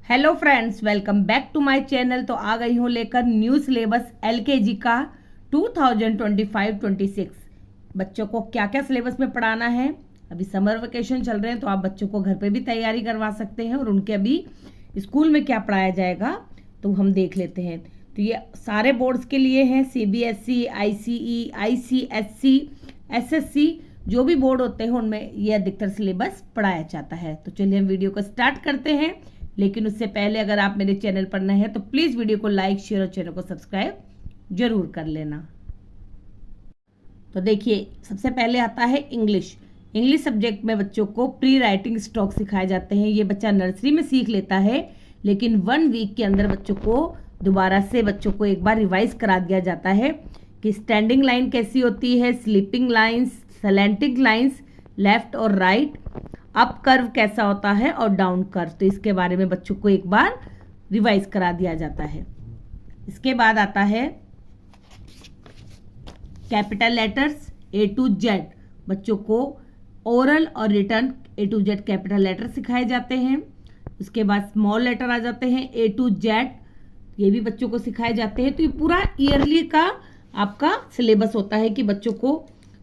Hello friends, welcome back to my channel. तो आ गई हूँ लेकर न्यू सिलेबस एलकेजी का 2025-26 बच्चों को क्या क्या सिलेबस में पढ़ाना है। अभी समर वेकेशन चल रहे हैं तो आप बच्चों को घर पे भी तैयारी करवा सकते हैं और उनके अभी स्कूल में क्या पढ़ाया जाएगा तो हम देख लेते हैं। तो ये सारे बोर्ड्स के लिए हैं, सीबीएसई, आईसीई, आईसीएससी, एसएससी, जो भी बोर्ड होते हैं उनमें ये अधिकतर सिलेबस पढ़ाया जाता है। तो चलिए हम वीडियो को स्टार्ट करते हैं, लेकिन उससे पहले अगर आप मेरे चैनल पर नए हैं तो प्लीज़ वीडियो को लाइक, शेयर और चैनल को सब्सक्राइब जरूर कर लेना। तो देखिए, सबसे पहले आता है इंग्लिश। इंग्लिश सब्जेक्ट में बच्चों को प्री राइटिंग स्ट्रोक सिखाए जाते हैं। ये बच्चा नर्सरी में सीख लेता है, लेकिन 1 वीक के अंदर बच्चों को दोबारा से बच्चों को एक बार रिवाइज करा दिया जाता है कि स्टैंडिंग लाइन कैसी होती है, स्लीपिंग लाइन्स, सलेंटिंग लाइन्स, लेफ्ट और राइट, अप कर्व कैसा होता है और डाउन कर्व। तो इसके बारे में बच्चों को एक बार रिवाइज करा दिया जाता है। इसके बाद आता है capital letters A to Z. बच्चों को ओरल और written A to Z capital letter सिखाए जाते हैं। उसके बाद स्मॉल लेटर आ जाते हैं ए टू जेड, ये भी बच्चों को सिखाए जाते हैं। तो ये पूरा ईयरली का आपका सिलेबस होता है कि बच्चों को,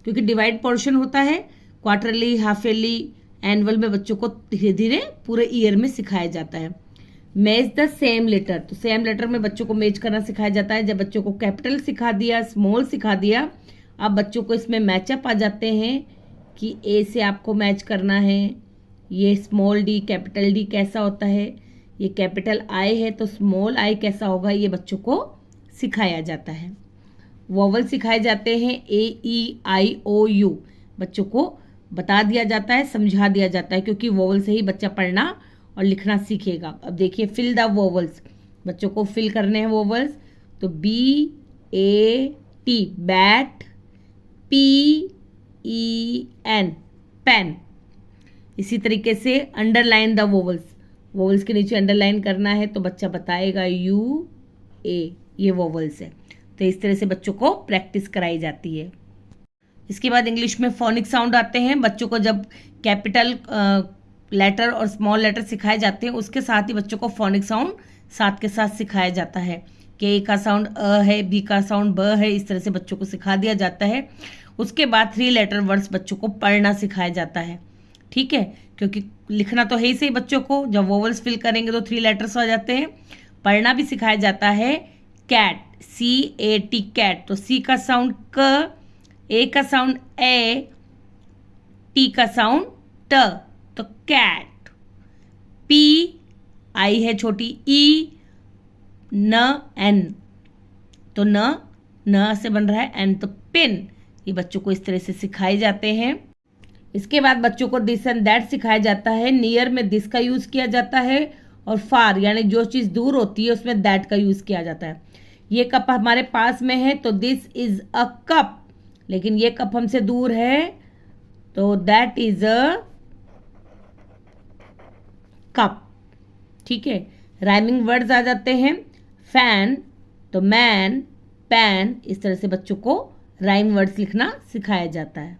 क्योंकि डिवाइड पोर्शन होता है, क्वार्टरली, हाफ ईयरली, एनुअल में बच्चों को धीरे धीरे पूरे ईयर में सिखाया जाता है। मैच द सेम लेटर, तो सेम लेटर में बच्चों को मैच करना सिखाया जाता है। जब बच्चों को कैपिटल सिखा दिया, स्मॉल सिखा दिया, अब बच्चों को इसमें मैचअप आ जाते हैं कि ए से आपको मैच करना है, ये स्मॉल डी कैपिटल डी कैसा होता है, ये कैपिटल आई है तो स्मॉल आई कैसा होगा, ये बच्चों को सिखाया जाता है। वोवल सिखाए जाते हैं ए ई आई ओ यू, बच्चों को बता दिया जाता है, समझा दिया जाता है, क्योंकि वोवल से ही बच्चा पढ़ना और लिखना सीखेगा। अब देखिए, फिल द वोवल्स, बच्चों को फिल करने हैं वोवल्स। तो B A T bat, P E N pen. इसी तरीके से अंडरलाइन द वोवल्स, वोवल्स के नीचे अंडरलाइन करना है तो बच्चा बताएगा यू ए, ये वोवल्स है। तो इस तरह से बच्चों को प्रैक्टिस कराई जाती है। इसके बाद इंग्लिश में फोनिक साउंड आते हैं। बच्चों को जब कैपिटल लेटर और स्मॉल लेटर सिखाए जाते हैं, उसके साथ ही बच्चों को फोनिक साउंड साथ के साथ सिखाया जाता है कि ए का साउंड अ है, बी का साउंड ब है, इस तरह से बच्चों को सिखा दिया जाता है। उसके बाद 3 लेटर वर्ड्स बच्चों को पढ़ना सिखाया जाता है, ठीक है, क्योंकि लिखना तो है ही सही बच्चों को, जब वोवल्स फिल करेंगे तो 3 लेटर्स हो जाते हैं। पढ़ना भी सिखाया जाता है। Cat, C A T cat, तो सी का साउंड क, ए का साउंड ए, टी का साउंड ट, तो कैट। पी आई है छोटी, ई, न एन, तो न से बन रहा है एन, तो पिन। ये बच्चों को इस तरह से सिखाए जाते हैं। इसके बाद बच्चों को दिस एंड दैट सिखाया जाता है। नियर में दिस का यूज किया जाता है और फार यानी जो चीज़ दूर होती है उसमें दैट का यूज किया जाता है। ये कप हमारे पास में है तो दिस इज अ कप, लेकिन ये कप हमसे दूर है तो दैट इज अ कप, ठीक है। राइमिंग वर्ड्स आ जाते हैं। फैन तो मैन, पैन, इस तरह से बच्चों को राइम वर्ड्स लिखना सिखाया जाता है।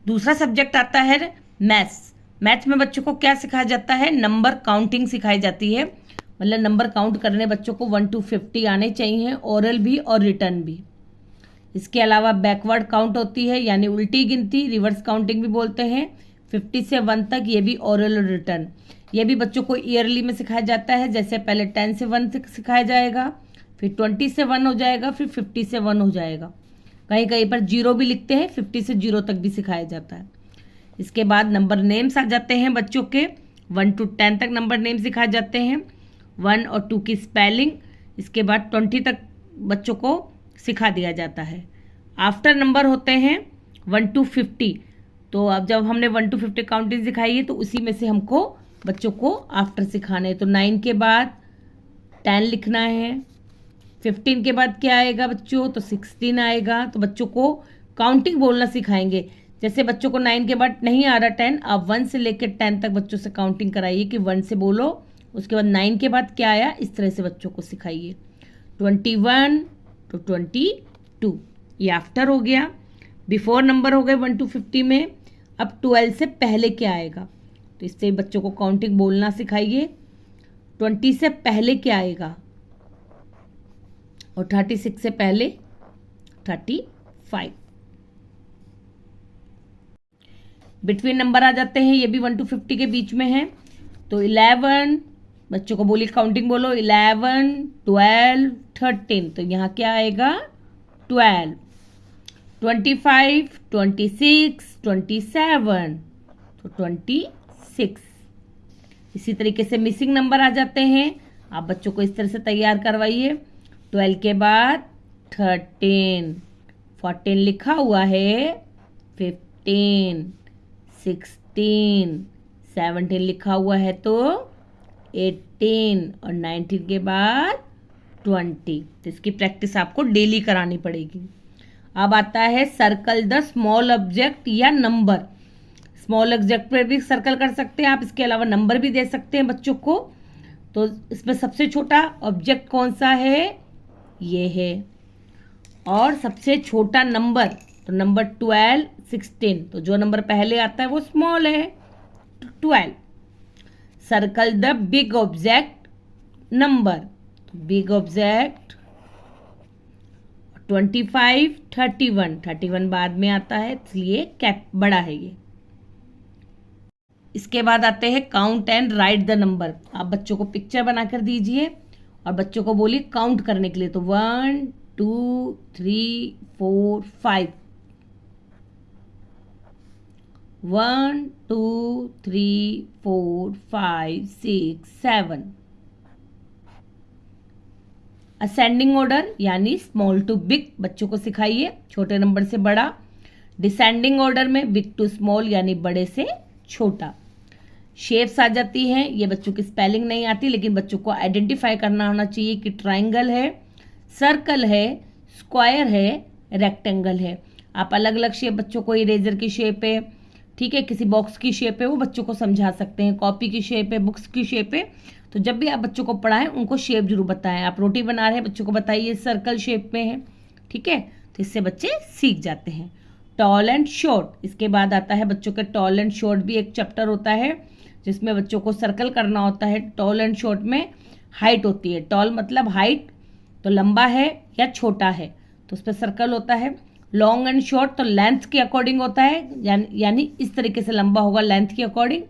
दूसरा सब्जेक्ट आता है मैथ्स। मैथ्स में बच्चों को क्या सिखाया जाता है? नंबर काउंटिंग सिखाई जाती है, मतलब नंबर काउंट करने बच्चों को 1 to 50 आने चाहिए, ओरल भी और रिटर्न भी। इसके अलावा बैकवर्ड काउंट होती है, यानी उल्टी गिनती, रिवर्स काउंटिंग भी बोलते हैं, 50 से 1 तक, ये भी ओरल और रिटर्न। ये भी बच्चों को ईयरली में सिखाया जाता है। जैसे पहले 10 से 1 सिखाया जाएगा, फिर 20 से 1 हो जाएगा, फिर 50 से 1 हो जाएगा। कहीं कहीं पर 0 भी लिखते हैं, 50 से 0 तक भी सिखाया जाता है। इसके बाद नंबर नेम्स आ जाते हैं बच्चों के, 1 to 10 तक नंबर नेम सिखाए जाते हैं, 1 और 2 की स्पेलिंग। इसके बाद 20 तक बच्चों को सिखा दिया जाता है। आफ्टर नंबर होते हैं 1 to 50, तो अब जब हमने 1 to 50 काउंटिंग सिखाई है तो उसी में से हमको बच्चों को आफ्टर सिखाना है। तो 9 के बाद 10 लिखना है, 15 के बाद क्या आएगा बच्चों? तो 16 आएगा। तो बच्चों को काउंटिंग बोलना सिखाएंगे। जैसे बच्चों को 9 के बाद नहीं आ रहा 10, आप 1 से लेकर 10 तक बच्चों से काउंटिंग कराइए कि 1 से बोलो, उसके बाद 9 के बाद क्या आया, इस तरह से बच्चों को सिखाइए। 21 to 22, ये आफ्टर हो गया। बिफोर नंबर हो गए 1 to 50 में। अब 12 से पहले क्या आएगा, तो इससे बच्चों को काउंटिंग बोलना सिखाइए। 20 से पहले क्या आएगा, और 36 से पहले 35। बिटवीन नंबर आ जाते हैं, ये भी 1 to 50 के बीच में है। तो 11, बच्चों को बोलिए काउंटिंग बोलो, 11, 12, 13, तो यहाँ क्या आएगा 12, 25, 26, 27, तो 26। इसी तरीके से मिसिंग नंबर आ जाते हैं। आप बच्चों को इस तरह से तैयार करवाइए। 12 के बाद 13, 14 लिखा हुआ है, 15, 16, 17 लिखा हुआ है तो 18, और 19 के बाद 20। तो इसकी प्रैक्टिस आपको डेली करानी पड़ेगी। अब आता है सर्कल द स्मॉल ऑब्जेक्ट या नंबर। स्मॉल ऑब्जेक्ट पर भी सर्कल कर सकते हैं आप, इसके अलावा नंबर भी दे सकते हैं बच्चों को। तो इसमें सबसे छोटा ऑब्जेक्ट कौन सा है, ये है। और सबसे छोटा नंबर, तो नंबर 12, 16, तो जो नंबर पहले आता है वो स्मॉल है, 12। Circle the big object number, big object 25, 31, 31 बाद में आता है इसलिए कैप बड़ा है ये। इसके बाद आते हैं count and right the number. आप बच्चों को पिक्चर बनाकर दीजिए और बच्चों को बोलिए काउंट करने के लिए। तो 1, 2, 3, 4, 5, 1, 2, 3, 4, 5, 6, 7। असेंडिंग ऑर्डर यानी स्मॉल टू बिग बच्चों को सिखाइए, छोटे नंबर से बड़ा। डिसेंडिंग ऑर्डर में बिग टू स्मॉल यानी बड़े से छोटा। शेप्स आ जाती हैं, ये बच्चों की स्पेलिंग नहीं आती, लेकिन बच्चों को आइडेंटिफाई करना होना चाहिए कि ट्रायंगल है, सर्कल है, स्क्वायर है, रेक्टेंगल है। आप अलग अलग शेप बच्चों को, इरेजर की शेप है, ठीक है, किसी बॉक्स की शेप है, वो बच्चों को समझा सकते हैं। कॉपी की शेप है, बुक्स की शेप है। तो जब भी आप बच्चों को पढ़ाएं उनको शेप जरूर बताएं। आप रोटी बना रहे हैं, बच्चों को बताइए सर्कल शेप में है, ठीक है, तो इससे बच्चे सीख जाते हैं। टॉल एंड शॉर्ट, इसके बाद आता है बच्चों के टॉल एंड शॉर्ट भी एक चैप्टर होता है जिसमें बच्चों को सर्कल करना होता है। टॉल एंड शॉर्ट में हाइट होती है, टॉल मतलब हाइट, तो लंबा है या छोटा है तो उस पर सर्कल होता है। लॉन्ग एंड शॉर्ट तो लेंथ के अकॉर्डिंग होता है, यानी इस तरीके से लंबा होगा लेंथ के अकॉर्डिंग,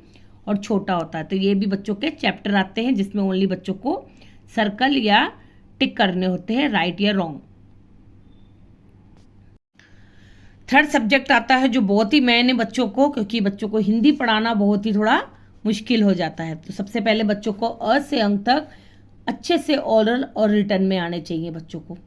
और छोटा होता है। तो ये भी बच्चों के चैप्टर आते हैं जिसमें ओनली बच्चों को सर्कल या टिक करने होते हैं, राइट या रॉन्ग। थर्ड सब्जेक्ट आता है जो बहुत ही मेन है बच्चों को, क्योंकि बच्चों को हिंदी पढ़ाना बहुत ही थोड़ा मुश्किल हो जाता है। तो सबसे पहले बच्चों को अ से अंक तक अच्छे से ओरल और रिटन में आने चाहिए बच्चों को,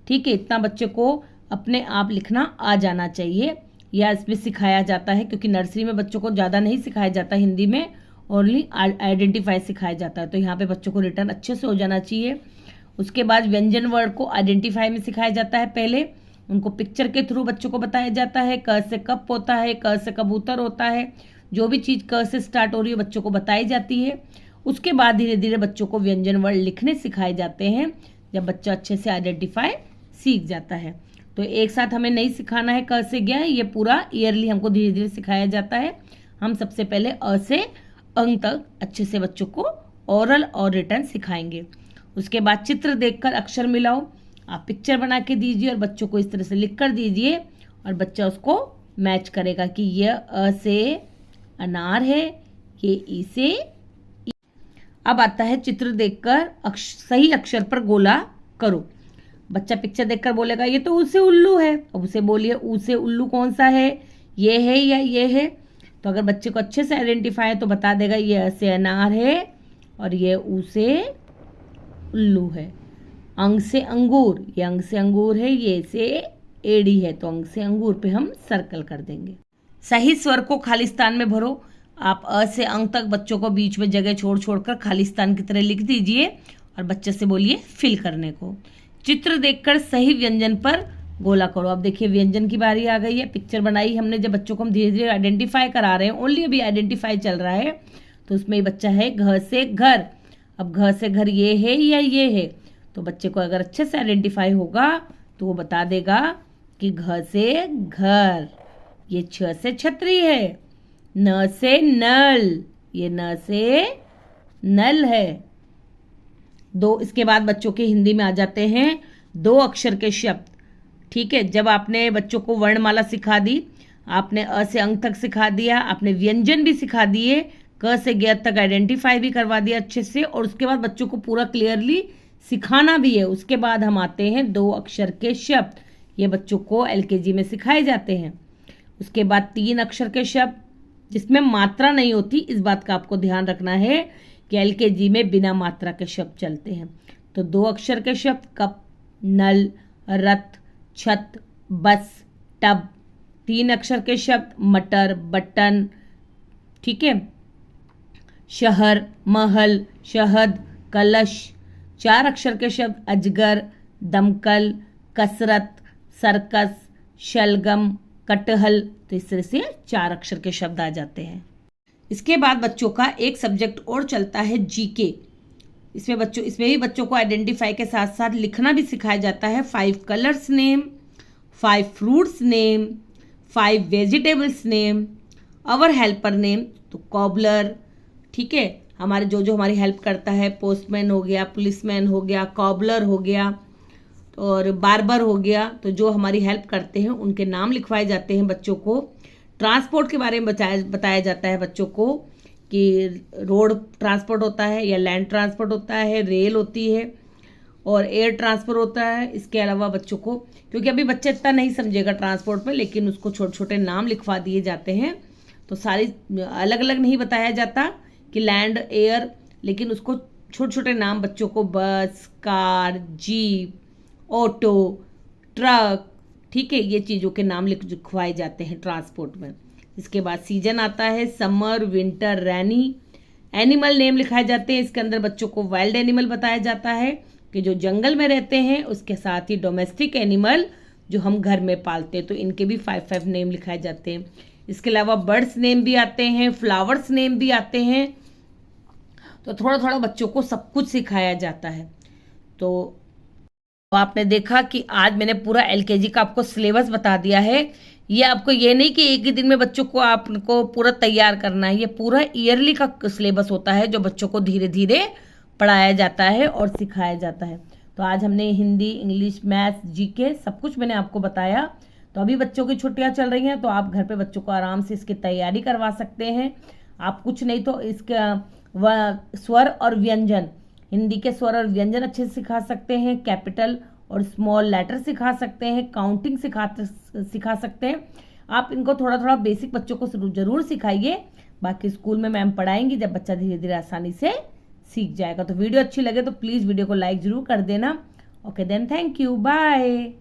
ठीक है। इतना बच्चे को अपने आप लिखना आ जाना चाहिए, या इसमें सिखाया जाता है, क्योंकि नर्सरी में बच्चों को ज़्यादा नहीं सिखाया जाता हिंदी में, ओनली आइडेंटिफाई सिखाया जाता है। तो यहाँ पे बच्चों को रिटन अच्छे से हो जाना चाहिए। उसके बाद व्यंजन वर्ड को आइडेंटिफाई में सिखाया जाता है। पहले उनको पिक्चर के थ्रू बच्चों को बताया जाता है, क से कप होता है, क से कबूतर होता है, जो भी चीज़ क से स्टार्ट हो रही है बच्चों को बताई जाती है। उसके बाद धीरे धीरे बच्चों को व्यंजन वर्ड लिखने सिखाए जाते हैं, जब बच्चा अच्छे से आइडेंटिफाई सीख जाता है। तो एक साथ हमें नहीं सिखाना है क से ज्ञ, ये पूरा ईयरली हमको धीरे धीरे सिखाया जाता है। हम सबसे पहले अ से अंक तक अच्छे से बच्चों को ओरल और रिटन सिखाएंगे। उसके बाद चित्र देखकर अक्षर मिलाओ। आप पिक्चर बना के दीजिए और बच्चों को इस तरह से लिख कर दीजिए, और बच्चा उसको मैच करेगा कि यह अ से अनार है, ये ई से। अब आता है चित्र देखकर सही अक्षर पर गोला करो। बच्चा पिक्चर देखकर बोलेगा ये तो ऊ से उल्लू है, अब उसे बोलिए ऊ से उल्लू कौन सा है, ये है या ये है। तो अगर बच्चे को अच्छे से आइडेंटिफाई है तो बता देगा ये अ से अनार है और ये ऊ से उल्लू है। अंग से अंगूर, ये अंग से अंगूर है, ये से एड़ी है, तो अंग से अंगूर पे हम सर्कल कर देंगे। सही स्वर को खालिस्तान में भरो। आप अ से अंक तक बच्चों को बीच में जगह छोड़ छोड़कर खालिस्तान की तरह लिख दीजिए और बच्चे से बोलिए फिल करने को। चित्र देखकर सही व्यंजन पर गोला करो। अब देखिए व्यंजन की बारी आ गई है। पिक्चर बनाई हमने, जब बच्चों को हम धीरे धीरे आइडेंटिफाई करा रहे हैं, ओनली अभी आइडेंटिफाई चल रहा है, तो उसमें बच्चा है घ से घर। अब घ से घर ये है या ये है, तो बच्चे को अगर अच्छे से आइडेंटिफाई होगा तो वो बता देगा कि घ से घर, ये छ से छतरी है, न से नल, ये न से नल है, इसके बाद बच्चों के हिंदी में आ जाते हैं 2 अक्षर के शब्द। ठीक है, जब आपने बच्चों को वर्णमाला सिखा दी, आपने अ से अंक तक सिखा दिया, आपने व्यंजन भी सिखा दिए, क से ग तक आइडेंटिफाई भी करवा दिया अच्छे से, और उसके बाद बच्चों को पूरा क्लियरली सिखाना भी है। उसके बाद हम आते हैं 2 अक्षर के शब्द। ये बच्चों को एलकेजी में सिखाए जाते हैं। उसके बाद 3 अक्षर के शब्द जिसमें मात्रा नहीं होती, इस बात का आपको ध्यान रखना है कि एलकेजी में बिना मात्रा के शब्द चलते हैं। तो 2 अक्षर के शब्द कप, नल, रथ, छत, बस, टब। 3 अक्षर के शब्द मटर, बटन। ठीक है, शहर, महल, शहद, कलश। 4 अक्षर के शब्द अजगर, दमकल, कसरत, सर्कस, शलगम, कटहल। तो इस तरह से 4 अक्षर के शब्द आ जाते हैं। इसके बाद बच्चों का एक सब्जेक्ट और चलता है जीके। इसमें भी बच्चों को आइडेंटिफाई के साथ साथ लिखना भी सिखाया जाता है। 5 colours name, 5 fruits name, 5 vegetables name, our helper name. तो कॉबलर, ठीक है, हमारे जो हमारी हेल्प करता है, पोस्टमैन हो गया, पुलिसमैन हो गया, कॉबलर हो गया और बार्बर हो गया। तो जो हमारी हेल्प करते हैं उनके नाम लिखवाए जाते हैं बच्चों को। ट्रांसपोर्ट के बारे में बताया जाता है बच्चों को कि रोड ट्रांसपोर्ट होता है या लैंड ट्रांसपोर्ट होता है, रेल होती है और एयर ट्रांसपोर्ट होता है। इसके अलावा बच्चों को, क्योंकि अभी बच्चा इतना नहीं समझेगा ट्रांसपोर्ट में, लेकिन उसको छोटे छोटे नाम लिखवा दिए जाते हैं। तो सारी अलग अलग नहीं बताया जाता कि लैंड, एयर, लेकिन उसको छोटे छोटे नाम बच्चों को बस, कार, जीप, ऑटो, ट्रक, ठीक है, ये चीज़ों के नाम लिखवाए जाते हैं ट्रांसपोर्ट में। इसके बाद सीजन आता है, समर, विंटर, रैनी। एनिमल नेम लिखाए जाते हैं। इसके अंदर बच्चों को वाइल्ड एनिमल बताया जाता है कि जो जंगल में रहते हैं, उसके साथ ही डोमेस्टिक एनिमल जो हम घर में पालते हैं, तो इनके भी 5 नेम लिखाए जाते हैं। इसके अलावा बर्ड्स नेम भी आते हैं, फ्लावर्स नेम भी आते हैं। तो थोड़ा थोड़ा बच्चों को सब कुछ सिखाया जाता है। तो आपने देखा कि आज मैंने पूरा एलकेजी का आपको सिलेबस बता दिया है। ये आपको ये नहीं कि एक ही दिन में बच्चों को आपको पूरा तैयार करना है, ये पूरा ईयरली का सिलेबस होता है जो बच्चों को धीरे धीरे पढ़ाया जाता है और सिखाया जाता है। तो आज हमने हिंदी, इंग्लिश, मैथ्स, जीके सब कुछ मैंने आपको बताया। तो अभी बच्चों की छुट्टियां चल रही हैं, तो आप घर पे बच्चों को आराम से इसकी तैयारी करवा सकते हैं। आप कुछ नहीं तो इसका स्वर और व्यंजन, हिंदी के स्वर और व्यंजन अच्छे से सिखा सकते हैं, कैपिटल और स्मॉल लेटर सिखा सकते हैं, काउंटिंग सिखा सकते हैं। आप इनको थोड़ा थोड़ा बेसिक बच्चों को जरूर सिखाइए। बाकी स्कूल में मैम पढ़ाएंगी जब बच्चा धीरे धीरे आसानी से सीख जाएगा। तो वीडियो अच्छी लगे तो प्लीज़ वीडियो को लाइक जरूर कर देना। Okay then, thank you, bye.